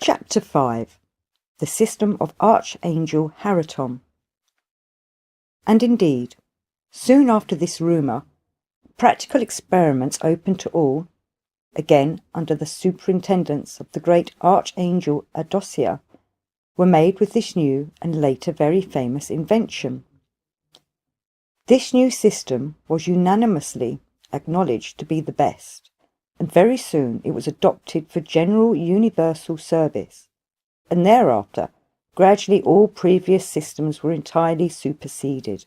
Chapter 5. The System of Archangel Haraton. And indeed, soon after this rumour, practical experiments open to all, again under the superintendence of the great Archangel Adosia, were made with this new and later very famous invention. This new system was unanimously acknowledged to be the best, and very soon it was adopted for general universal service, and thereafter gradually all previous systems were entirely superseded.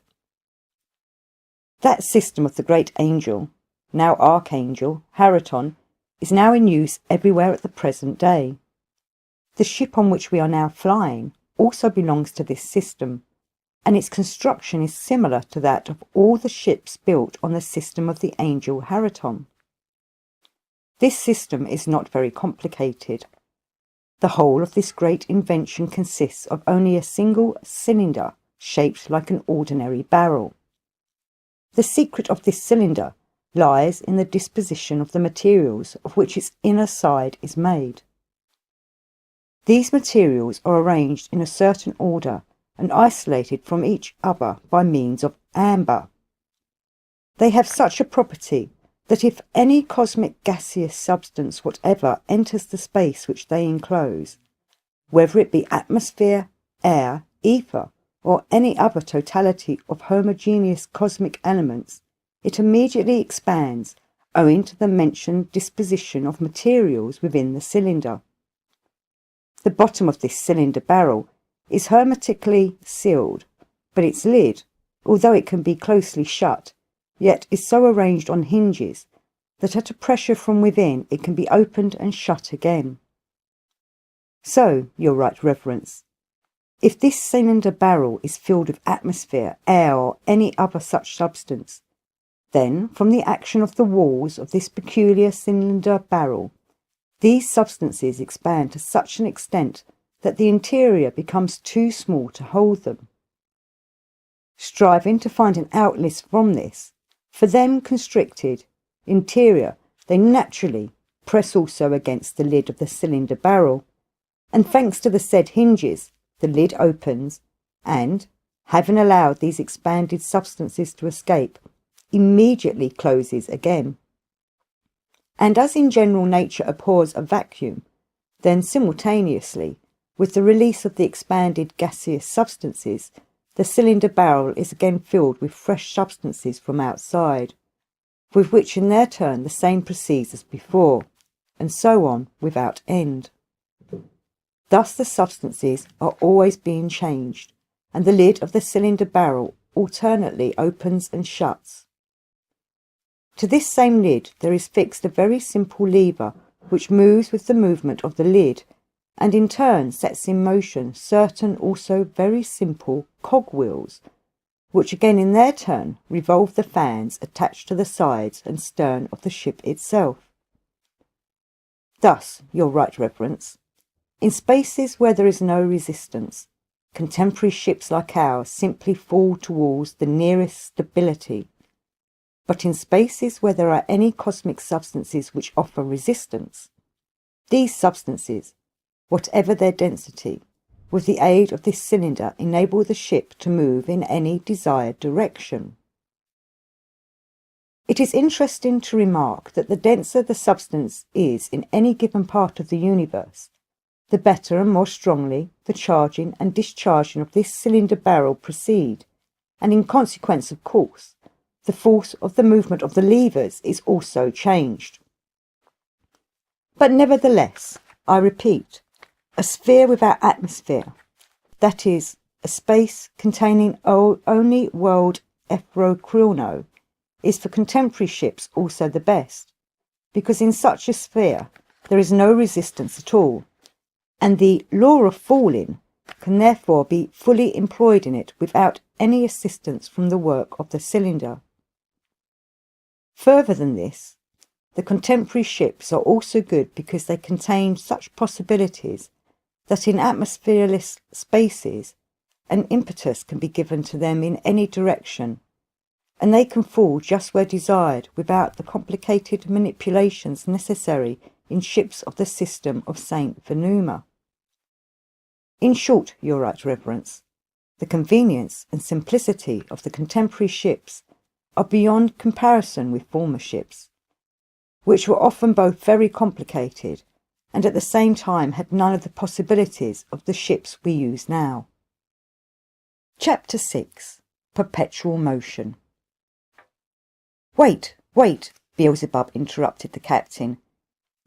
That system of the great angel, now Archangel, Haraton, is now in use everywhere at the present day. The ship on which we are now flying also belongs to this system, and its construction is similar to that of all the ships built on the system of the angel Haraton. This system is not very complicated. The whole of this great invention consists of only a single cylinder shaped like an ordinary barrel. The secret of this cylinder lies in the disposition of the materials of which its inner side is made. These materials are arranged in a certain order and isolated from each other by means of amber. They have such a property that if any cosmic gaseous substance whatever enters the space which they enclose, whether it be atmosphere, air, ether, or any other totality of homogeneous cosmic elements, it immediately expands owing to the mentioned disposition of materials within the cylinder. The bottom of this cylinder barrel is hermetically sealed, but its lid, although it can be closely shut, yet is so arranged on hinges that at a pressure from within it can be opened and shut again. So, your right reverence, if this cylinder barrel is filled with atmosphere, air, or any other such substance, then from the action of the walls of this peculiar cylinder barrel, these substances expand to such an extent that the interior becomes too small to hold them. Striving to find an outlet from this, for them constricted interior, they naturally press also against the lid of the cylinder barrel, and thanks to the said hinges, the lid opens, and, having allowed these expanded substances to escape, immediately closes again. And as in general nature abhors a vacuum, then simultaneously, with the release of the expanded gaseous substances, the cylinder barrel is again filled with fresh substances from outside, with which in their turn the same proceeds as before, and so on without end. Thus the substances are always being changed, and the lid of the cylinder barrel alternately opens and shuts. To this same lid there is fixed a very simple lever which moves with the movement of the lid, and in turn sets in motion certain also very simple cogwheels, which again in their turn revolve the fans attached to the sides and stern of the ship itself. Thus, your right reverence, in spaces where there is no resistance, contemporary ships like ours simply fall towards the nearest stability, but in spaces where there are any cosmic substances which offer resistance, these substances, whatever their density, with the aid of this cylinder enable the ship to move in any desired direction. It is interesting to remark that the denser the substance is in any given part of the universe, the better and more strongly the charging and discharging of this cylinder barrel proceed, and in consequence, of course, the force of the movement of the levers is also changed. But nevertheless, I repeat, a sphere without atmosphere, that is, a space containing only world epherochrono, is for contemporary ships also the best, because in such a sphere there is no resistance at all, and the law of falling can therefore be fully employed in it without any assistance from the work of the cylinder. Further than this, the contemporary ships are also good because they contain such possibilities that in atmosphereless spaces an impetus can be given to them in any direction, and they can fall just where desired without the complicated manipulations necessary in ships of the system of Saint Venuma. In short, your right reverence, the convenience and simplicity of the contemporary ships are beyond comparison with former ships, which were often both very complicated and at the same time had none of the possibilities of the ships we use now. Chapter 6. Perpetual Motion. Wait, Beelzebub interrupted the captain.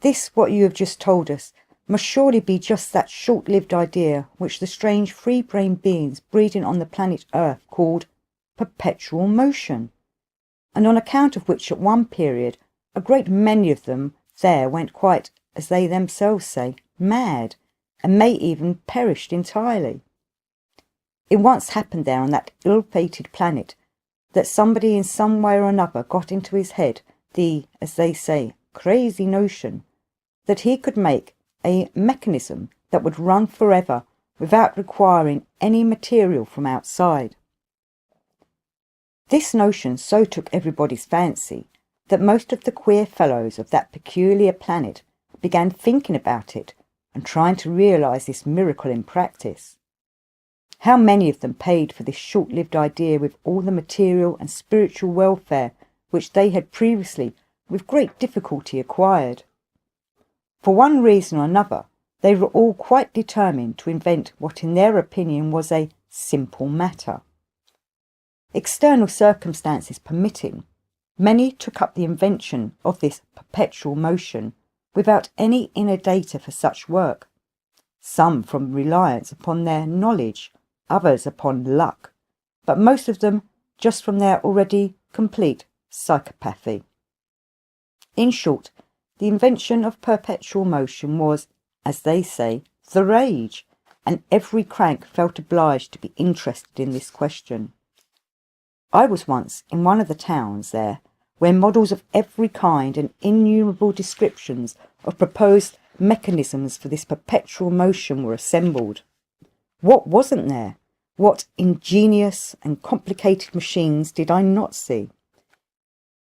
This, what you have just told us, must surely be just that short-lived idea which the strange free-brained beings breeding on the planet Earth called perpetual motion, and on account of which at one period a great many of them there went quite, as they themselves say, mad, and may even perished entirely. It once happened there on that ill-fated planet that somebody in some way or another got into his head the, as they say, crazy notion that he could make a mechanism that would run forever without requiring any material from outside. This notion so took everybody's fancy that most of the queer fellows of that peculiar planet began thinking about it and trying to realise this miracle in practice. How many of them paid for this short-lived idea with all the material and spiritual welfare which they had previously with great difficulty acquired. For one reason or another, they were all quite determined to invent what in their opinion was a simple matter. External circumstances permitting, many took up the invention of this perpetual motion without any inner data for such work, some from reliance upon their knowledge, others upon luck, but most of them just from their already complete psychopathy. In short, the invention of perpetual motion was, as they say, the rage, and every crank felt obliged to be interested in this question. I was once in one of the towns there, where models of every kind and innumerable descriptions of proposed mechanisms for this perpetual motion were assembled. What wasn't there? What ingenious and complicated machines did I not see?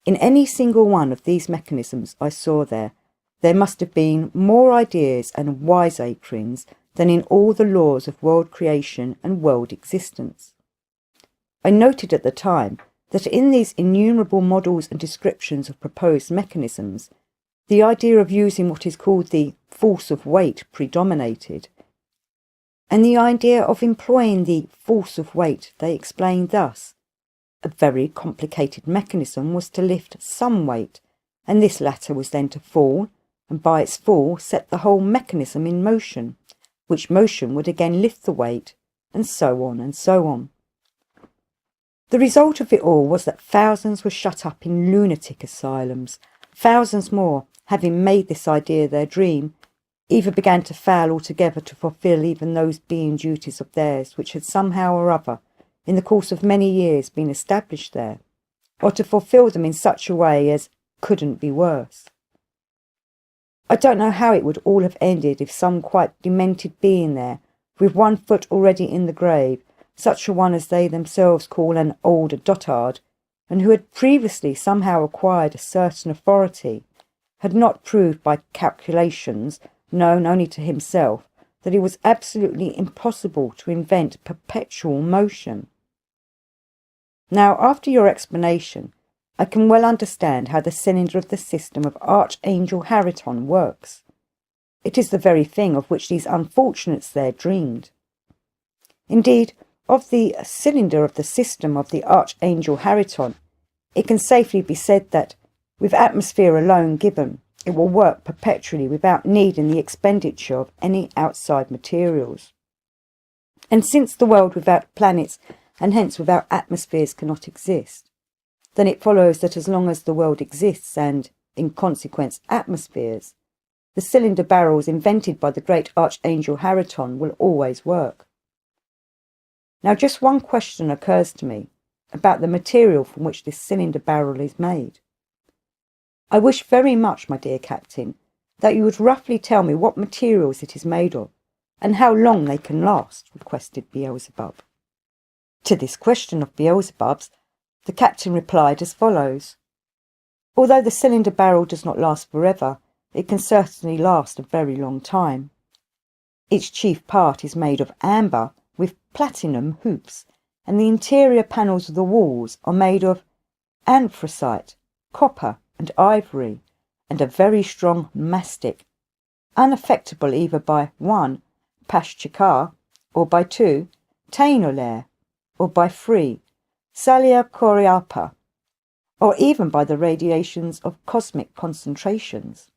In any single one of these mechanisms I saw there must have been more ideas and wiseacrings than in all the laws of world creation and world existence. I noted at the time that in these innumerable models and descriptions of proposed mechanisms, the idea of using what is called the force of weight predominated, and the idea of employing the force of weight they explained thus: a very complicated mechanism was to lift some weight, and this latter was then to fall, and by its fall set the whole mechanism in motion, which motion would again lift the weight, and so on and so on. The result of it all was that thousands were shut up in lunatic asylums. Thousands more, having made this idea their dream, either began to fail altogether to fulfil even those being duties of theirs which had somehow or other, in the course of many years, been established there, or to fulfil them in such a way as couldn't be worse. I don't know how it would all have ended if some quite demented being there, with one foot already in the grave, such a one as they themselves call an old dotard, and who had previously somehow acquired a certain authority, had not proved by calculations, known only to himself, that it was absolutely impossible to invent perpetual motion. Now, after your explanation, I can well understand how the cylinder of the system of Archangel Hariton works. It is the very thing of which these unfortunates there dreamed. Indeed, of the cylinder of the system of the Archangel Hariton, it can safely be said that, with atmosphere alone given, it will work perpetually without needing the expenditure of any outside materials. And since the world without planets, and hence without atmospheres, cannot exist, then it follows that as long as the world exists, and, in consequence, atmospheres, the cylinder barrels invented by the great Archangel Hariton will always work. Now just one question occurs to me about the material from which this cylinder barrel is made. I wish very much, my dear Captain, that you would roughly tell me what materials it is made of, and how long they can last, requested Beelzebub. To this question of Beelzebub's, the captain replied as follows: although the cylinder barrel does not last forever, it can certainly last a very long time. Its chief part is made of amber with platinum hoops, and the interior panels of the walls are made of anthracite, copper and ivory, and a very strong mastic, unaffectable either by 1. Pashchikar, or by 2. Tainolair, or by 3. Salia Corialpa, or even by the radiations of cosmic concentrations.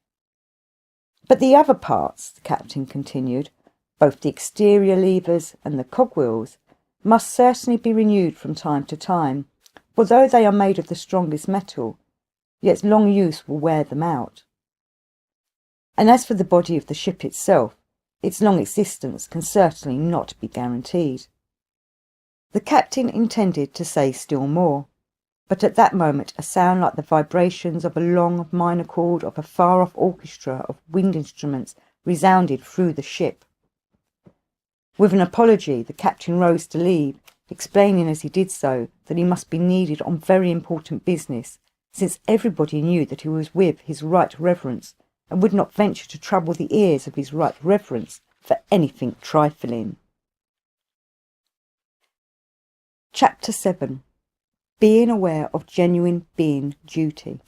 But the other parts, the captain continued, both the exterior levers and the cogwheels, must certainly be renewed from time to time, for though they are made of the strongest metal, yet long use will wear them out. And as for the body of the ship itself, its long existence can certainly not be guaranteed. The captain intended to say still more, but at that moment a sound like the vibrations of a long minor chord of a far-off orchestra of wind instruments resounded through the ship. With an apology, the captain rose to leave, explaining as he did so that he must be needed on very important business, since everybody knew that he was with His Right Reverence, and would not venture to trouble the ears of His Right Reverence for anything trifling. Chapter 7. Being aware of genuine being duty.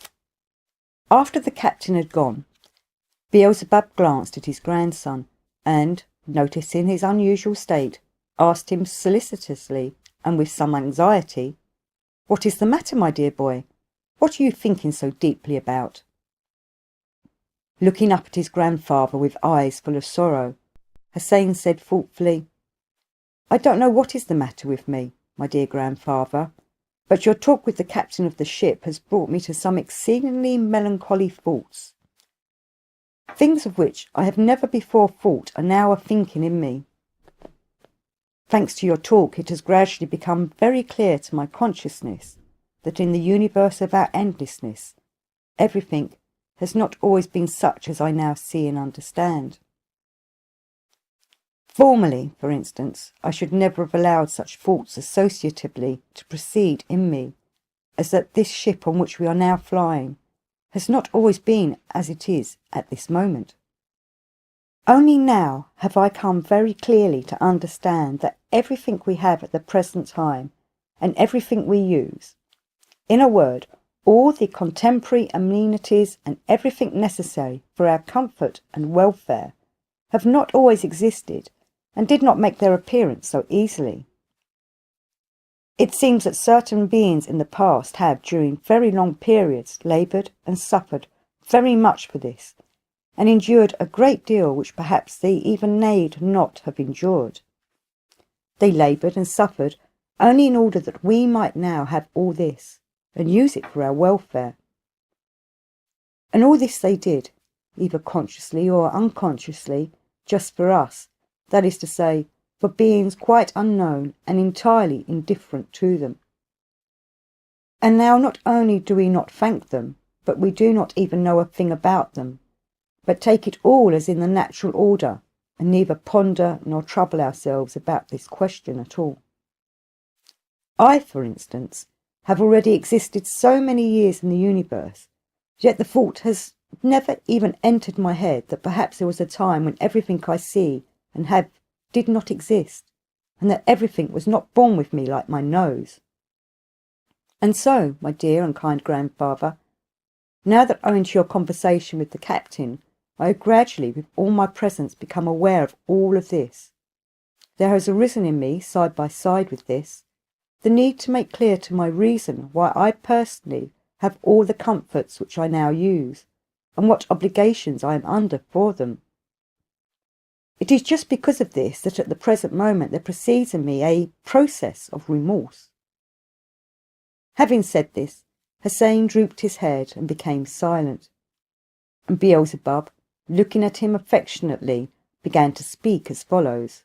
After the captain had gone, Beelzebub glanced at his grandson and, noticing his unusual state, asked him solicitously and with some anxiety, "What is the matter, my dear boy? What are you thinking so deeply about?" Looking up at his grandfather with eyes full of sorrow, Hussein said thoughtfully, "I don't know what is the matter with me, my dear grandfather, but your talk with the captain of the ship has brought me to some exceedingly melancholy thoughts. Things of which I have never before thought are now a thinking in me. Thanks to your talk, it has gradually become very clear to my consciousness that in the universe of our endlessness, everything has not always been such as I now see and understand. Formerly, for instance, I should never have allowed such thoughts associatively to proceed in me, as that this ship on which we are now flying has not always been as it is at this moment. Only now have I come very clearly to understand that everything we have at the present time, and everything we use, in a word, all the contemporary amenities and everything necessary for our comfort and welfare, have not always existed, and did not make their appearance so easily. It seems that certain beings in the past have, during very long periods, laboured and suffered very much for this, and endured a great deal which perhaps they even need not have endured. They laboured and suffered only in order that we might now have all this, and use it for our welfare. And all this they did, either consciously or unconsciously, just for us, that is to say, for beings quite unknown and entirely indifferent to them. And now not only do we not thank them, but we do not even know a thing about them, but take it all as in the natural order, and neither ponder nor trouble ourselves about this question at all. I, for instance, have already existed so many years in the universe, yet the thought has never even entered my head that perhaps there was a time when everything I see and have did not exist, and that everything was not born with me like my nose. And so, my dear and kind grandfather, now that owing to your conversation with the captain, I have gradually, with all my presence, become aware of all of this, there has arisen in me, side by side with this, the need to make clear to my reason why I personally have all the comforts which I now use, and what obligations I am under for them. It is just because of this that at the present moment there proceeds in me a process of remorse. Having said this, Hussein drooped his head and became silent, and Beelzebub, looking at him affectionately, began to speak as follows.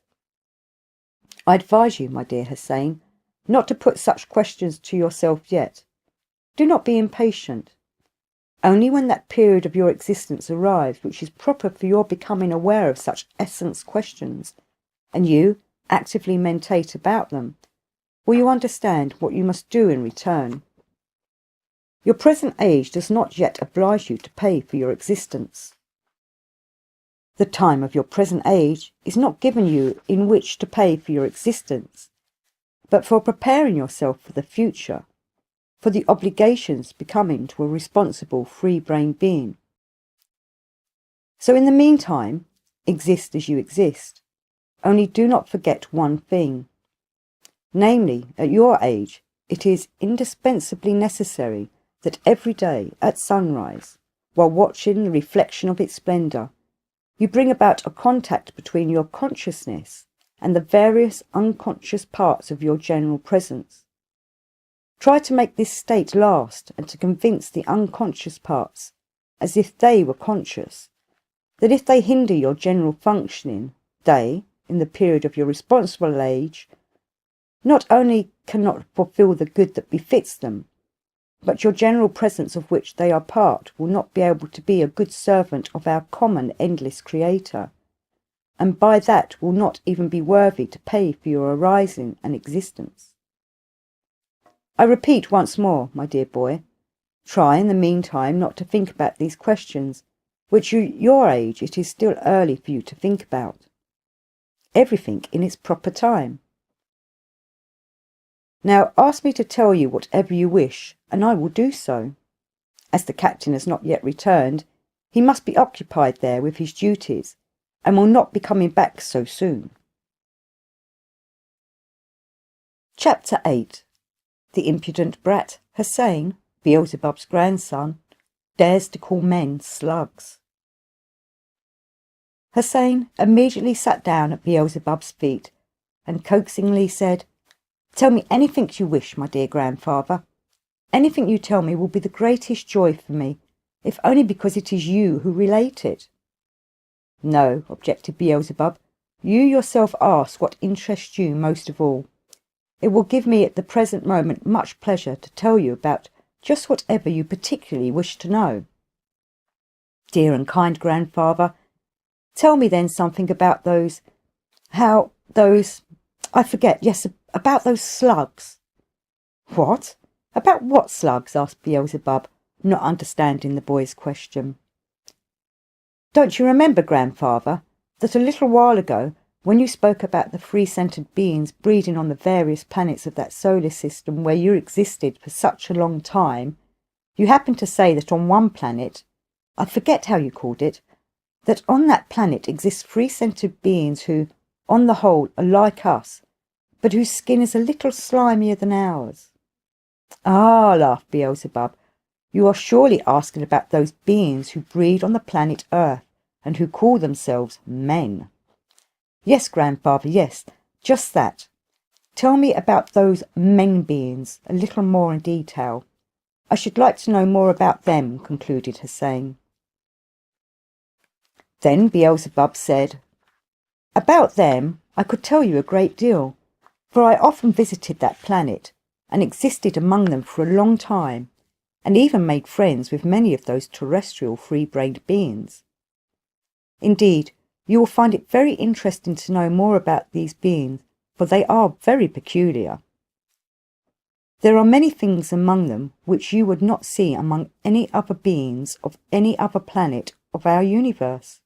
I advise you, my dear Hussein, not to put such questions to yourself yet. Do not be impatient. Only when that period of your existence arrives which is proper for your becoming aware of such essence questions, and you actively mentate about them, will you understand what you must do in return. Your present age does not yet oblige you to pay for your existence. The time of your present age is not given you in which to pay for your existence, but for preparing yourself for the future, for the obligations becoming to a responsible, free-brained being. So in the meantime, exist as you exist, only do not forget one thing. Namely, at your age, it is indispensably necessary that every day at sunrise, while watching the reflection of its splendour, you bring about a contact between your consciousness and the various unconscious parts of your general presence. Try to make this state last and to convince the unconscious parts, as if they were conscious, that if they hinder your general functioning, they, in the period of your responsible age, not only cannot fulfil the good that befits them, but your general presence of which they are part will not be able to be a good servant of our common endless Creator, and by that will not even be worthy to pay for your arising and existence. I repeat once more, my dear boy, try in the meantime not to think about these questions, which at your age it is still early for you to think about. Everything in its proper time. Now ask me to tell you whatever you wish, and I will do so. As the captain has not yet returned, he must be occupied there with his duties, and will not be coming back so soon. Chapter 8. The impudent brat, Hussein, Beelzebub's grandson, dares to call men slugs. Hussein immediately sat down at Beelzebub's feet, and coaxingly said, "Tell me anything you wish, my dear grandfather. Anything you tell me will be the greatest joy for me, if only because it is you who relate it." "No," objected Beelzebub, "you yourself ask what interests you most of all. It will give me at the present moment much pleasure to tell you about just whatever you particularly wish to know." "Dear and kind grandfather, tell me then something about I forget, yes, about those slugs." "What? About what slugs?" asked Beelzebub, not understanding the boy's question. "Don't you remember, grandfather, that a little while ago, when you spoke about the free-centred beings breeding on the various planets of that solar system where you existed for such a long time, you happened to say that on one planet, I forget how you called it, that on that planet exist free-centred beings who, on the whole, are like us, but whose skin is a little slimier than ours?" "Ah," laughed Beelzebub, "you are surely asking about those beings who breed on the planet Earth, and who call themselves men." "Yes, grandfather, yes, just that. Tell me about those men beings a little more in detail. I should like to know more about them," concluded Hussein. Then Beelzebub said, "About them I could tell you a great deal, for I often visited that planet, and existed among them for a long time, and even made friends with many of those terrestrial free-brained beings. Indeed, you will find it very interesting to know more about these beings, for they are very peculiar. There are many things among them which you would not see among any other beings of any other planet of our universe.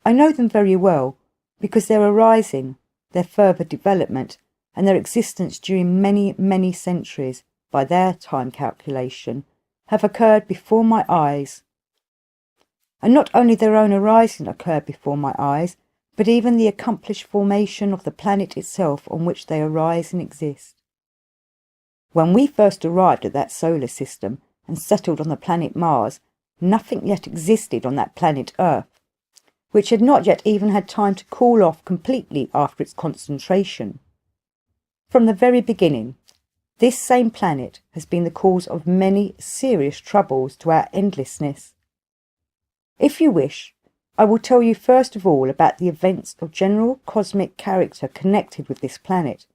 I know them very well, because their arising, their further development, and their existence during many, many centuries, by their time calculation, have occurred before my eyes. And not only their own arising occurred before my eyes, but even the accomplished formation of the planet itself on which they arise and exist. When we first arrived at that solar system and settled on the planet Mars, nothing yet existed on that planet Earth, which had not yet even had time to cool off completely after its concentration. From the very beginning, this same planet has been the cause of many serious troubles to our endlessness. If you wish, I will tell you first of all about the events of general cosmic character connected with this planet,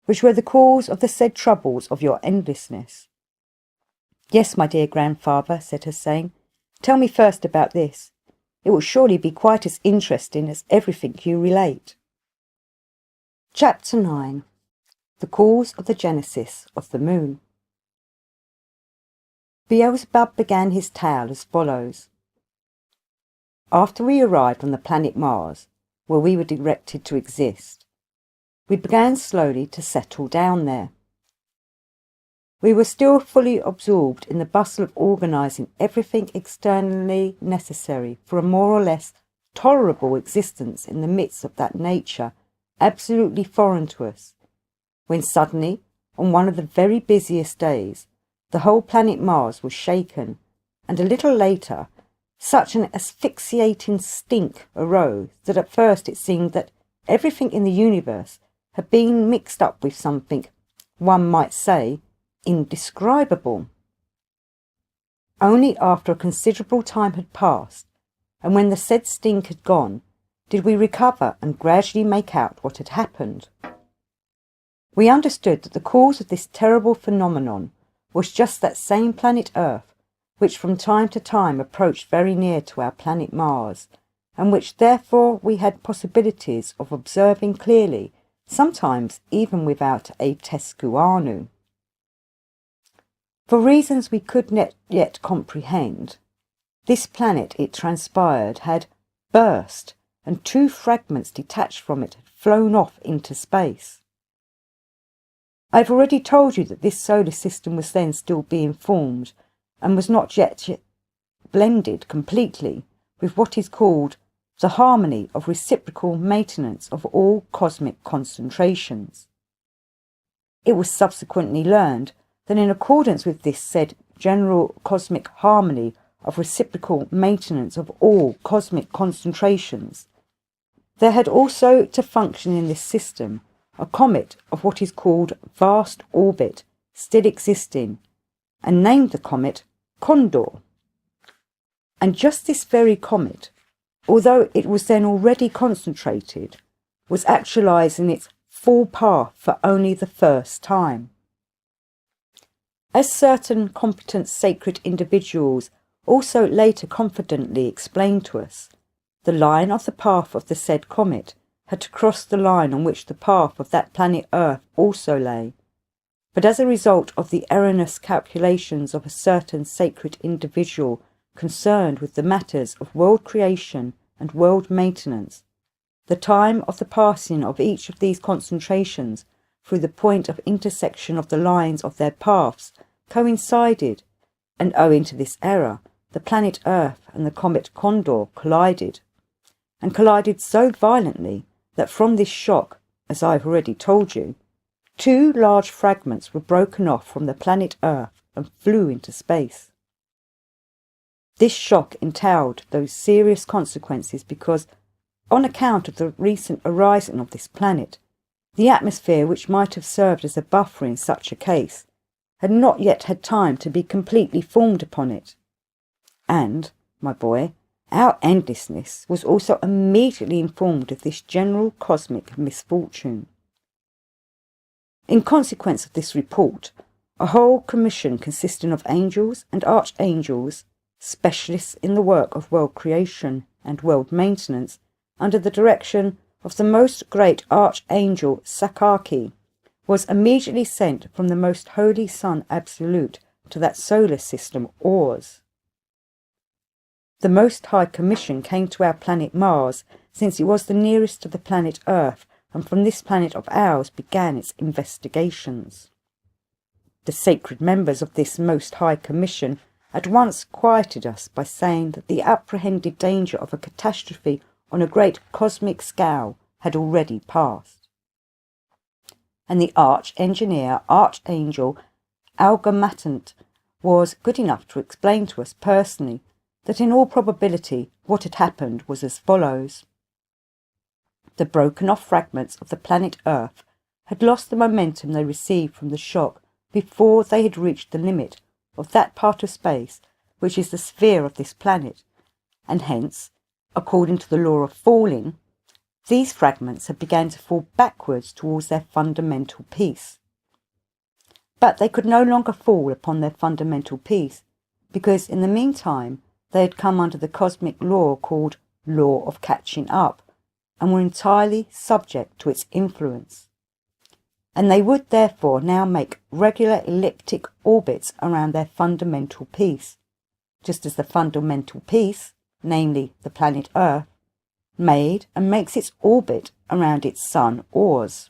which were the cause of the said troubles of your endlessness." "Yes, my dear grandfather," said Hussein, "tell me first about this. It will surely be quite as interesting as everything you relate." Chapter 9. The cause of the genesis of the moon. Beelzebub began his tale as follows. After we arrived on the planet Mars, where we were directed to exist, we began slowly to settle down there. We were still fully absorbed in the bustle of organising everything externally necessary for a more or less tolerable existence in the midst of that nature absolutely foreign to us, when suddenly, on one of the very busiest days, the whole planet Mars was shaken, and a little later such an asphyxiating stink arose that at first it seemed that everything in the universe had been mixed up with something, one might say, indescribable. Only after a considerable time had passed, and when the said stink had gone, did we recover and gradually make out what had happened. We understood that the cause of this terrible phenomenon was just that same planet Earth, which from time to time approached very near to our planet Mars, and which therefore we had possibilities of observing clearly, sometimes even without a tescuanu. For reasons we could not yet comprehend, this planet, it transpired, had burst, and 2 fragments detached from it had flown off into space. I have already told you that this solar system was then still being formed, and was not yet blended completely with what is called the harmony of reciprocal maintenance of all cosmic concentrations. It was subsequently learned that in accordance with this said general cosmic harmony of reciprocal maintenance of all cosmic concentrations, there had also to function in this system a comet of what is called vast orbit still existing, and named the comet Condor. And just this very comet, although it was then already concentrated, was actualising its full path for only the first time. As certain competent sacred individuals also later confidently explained to us, the line of the path of the said comet had to cross the line on which the path of that planet Earth also lay, but as a result of the erroneous calculations of a certain sacred individual concerned with the matters of world creation and world maintenance, the time of the passing of each of these concentrations through the point of intersection of the lines of their paths coincided, and owing to this error, the planet Earth and the comet Condor collided, and collided so violently that from this shock, as I have already told you, 2 large fragments were broken off from the planet Earth and flew into space. This shock entailed those serious consequences because, on account of the recent arising of this planet, the atmosphere which might have served as a buffer in such a case had not yet had time to be completely formed upon it. And, my boy, our endlessness was also immediately informed of this general cosmic misfortune. In consequence of this report, a whole commission consisting of angels and archangels, specialists in the work of world creation and world maintenance, under the direction of the most great Archangel Sakaki, was immediately sent from the most holy Sun Absolute to that solar system Ours. The Most High Commission came to our planet Mars, since it was the nearest to the planet Earth, and from this planet of ours began its investigations. The sacred members of this Most High Commission at once quieted us by saying that the apprehended danger of a catastrophe on a great cosmic scale had already passed. And the arch-engineer, Archangel Algamatant, was good enough to explain to us personally that in all probability what had happened was as follows. The broken-off fragments of the planet Earth had lost the momentum they received from the shock before they had reached the limit of that part of space which is the sphere of this planet, and hence, according to the law of falling, these fragments had begun to fall backwards towards their fundamental piece. But they could no longer fall upon their fundamental piece, because in the meantime they had come under the cosmic law called law of catching up, and were entirely subject to its influence. And they would therefore now make regular elliptic orbits around their fundamental piece, just as the fundamental piece, namely the planet Earth, made and makes its orbit around its sun Oars.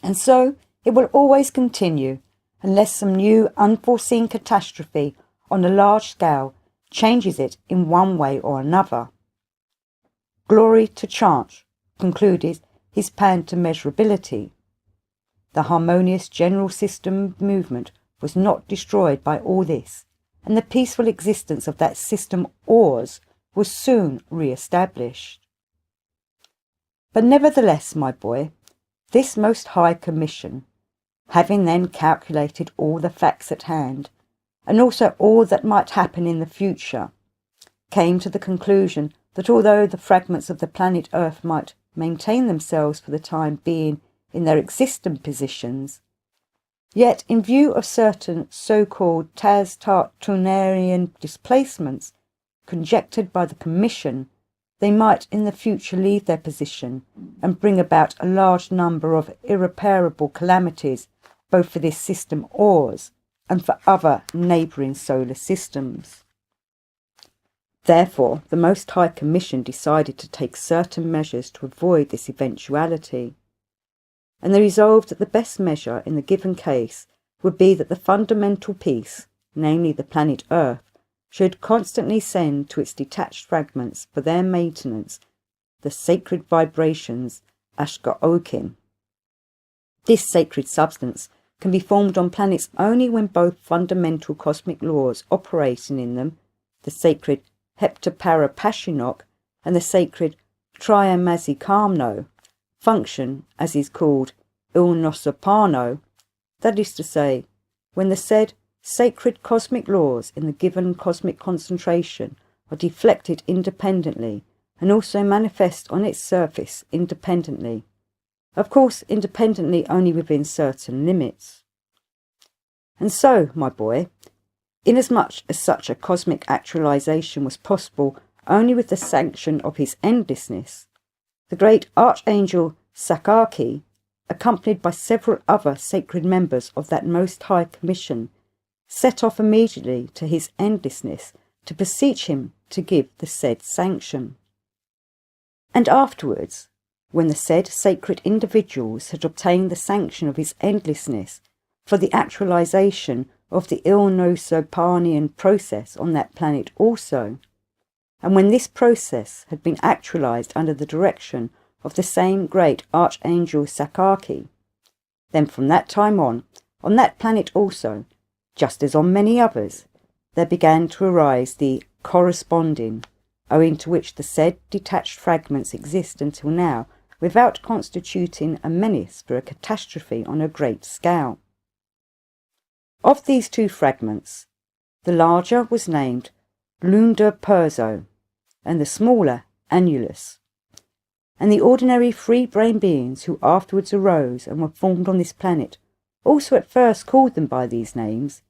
And so it will always continue unless some new unforeseen catastrophe on a large scale changes it in one way or another. Glory to chance, concluded his pan to measurability. The harmonious general system movement was not destroyed by all this, and the peaceful existence of that system Oars was soon re-established. But nevertheless, my boy, this most high commission, having then calculated all the facts at hand, and also all that might happen in the future, came to the conclusion that although the fragments of the planet Earth might maintain themselves for the time being in their existing positions, yet in view of certain so-called Taz-Tartunarian displacements conjectured by the Commission, they might in the future leave their position and bring about a large number of irreparable calamities both for this system Oars and for other neighbouring solar systems. Therefore, the Most High Commission decided to take certain measures to avoid this eventuality, and they resolved that the best measure in the given case would be that the fundamental piece, namely the planet Earth, should constantly send to its detached fragments for their maintenance the sacred vibrations Ashgaokim. This sacred substance can be formed on planets only when both fundamental cosmic laws operating in them, the sacred Heptaparapashinok and the sacred Triamazikamno, function, as is called, Ilnosopano, that is to say, when the said sacred cosmic laws in the given cosmic concentration are deflected independently and also manifest on its surface independently, of course independently only within certain limits. And so, my boy, inasmuch as such a cosmic actualization was possible only with the sanction of his endlessness, the great Archangel Sakaki, accompanied by several other sacred members of that Most High Commission, set off immediately to his endlessness to beseech him to give the said sanction. And afterwards, when the said sacred individuals had obtained the sanction of his endlessness for the actualization of the Ilnosopanian process on that planet also, and when this process had been actualized under the direction of the same great Archangel Sakaki, then from that time on that planet also, just as on many others, there began to arise the corresponding, owing to which the said detached fragments exist until now without constituting a menace for a catastrophe on a great scale. Of these two fragments, the larger was named Lunda Perzo, and the smaller Annulus, and the ordinary free-brain beings who afterwards arose and were formed on this planet also at first called them by these names,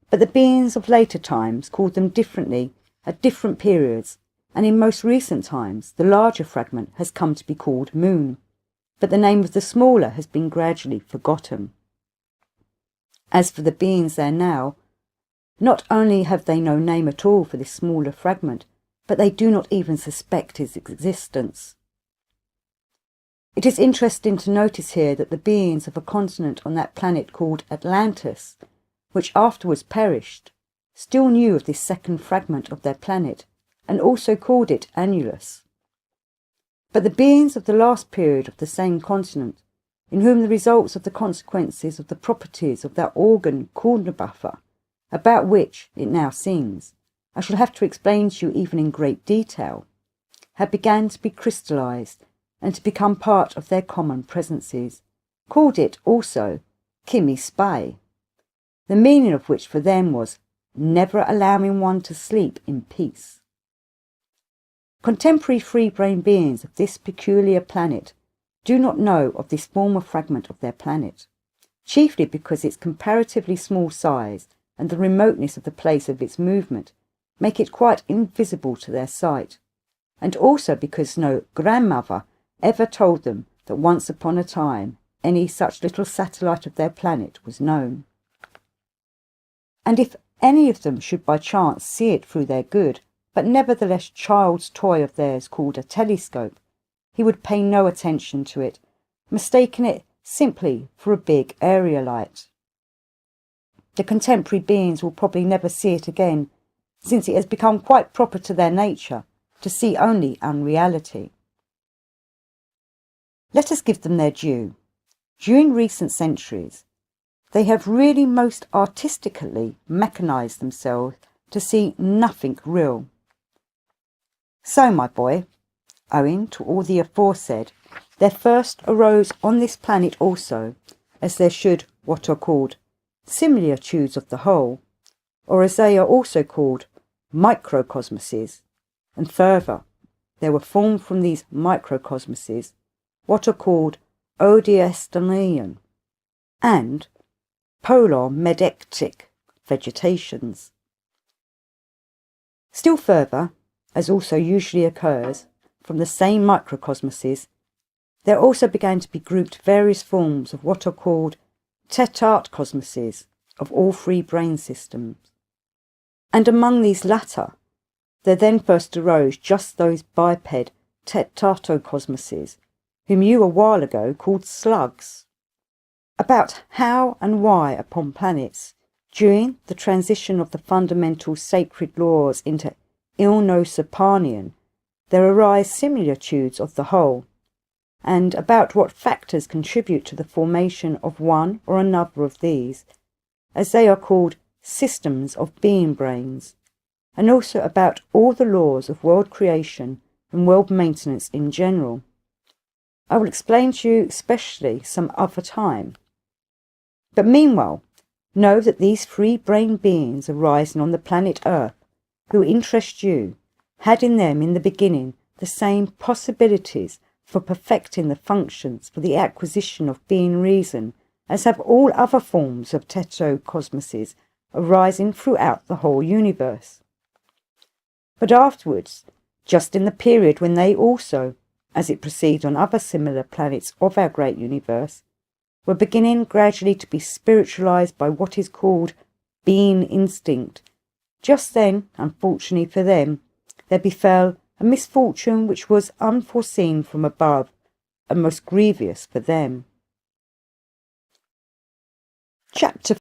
but the beings of later times called them differently at different periods, and in most recent times the larger fragment has come to be called Moon, but the name of the smaller has been gradually forgotten. As for the beings there now, not only have they no name at all for this smaller fragment, but they do not even suspect its existence. It is interesting to notice here that the beings of a continent on that planet called Atlantis, which afterwards perished, still knew of this second fragment of their planet, and also called it Annulus. But the beings of the last period of the same continent, in whom the results of the consequences of the properties of that organ Kornbuffer, about which, it now seems, I shall have to explain to you even in great detail, had begun to be crystallized and to become part of their common presences, called it also Kimi Spy, the meaning of which for them was never allowing one to sleep in peace. Contemporary free-brain beings of this peculiar planet do not know of this former fragment of their planet, chiefly because its comparatively small size and the remoteness of the place of its movement make it quite invisible to their sight, and also because no grandmother ever told them that once upon a time any such little satellite of their planet was known. And if any of them should by chance see it through their good, but nevertheless child's toy of theirs called a telescope, he would pay no attention to it, mistaking it simply for a big area light. The contemporary beings will probably never see it again, since it has become quite proper to their nature to see only unreality. Let us give them their due. During recent centuries, they have really most artistically mechanized themselves to see nothing real. So, my boy, owing to all the aforesaid, there first arose on this planet also, as there should what are called similitudes of the whole, or as they are also called microcosmoses, and further, there were formed from these microcosmoses what are called odiastonian and polar medectic vegetations. Still further, as also usually occurs, from the same microcosmoses, there also began to be grouped various forms of what are called tetrarcosmoses of all three brain systems. And among these latter, there then first arose just those biped tetrarcosmoses, whom you a while ago called slugs. About how and why upon planets, during the transition of the fundamental sacred laws into Ilnosopanian, there arise similitudes of the whole, and about what factors contribute to the formation of one or another of these, as they are called systems of being brains, and also about all the laws of world creation and world maintenance in general. I will explain to you especially some other time. But meanwhile, know that these three brain beings arising on the planet Earth, who interest you, had in them in the beginning the same possibilities for perfecting the functions for the acquisition of being reason as have all other forms of tetrarcosmoses arising throughout the whole universe. But afterwards, just in the period when they also, as it proceeds on other similar planets of our great universe, were beginning gradually to be spiritualized by what is called being instinct, just then, unfortunately for them, there befell a misfortune which was unforeseen from above and most grievous for them. Chapter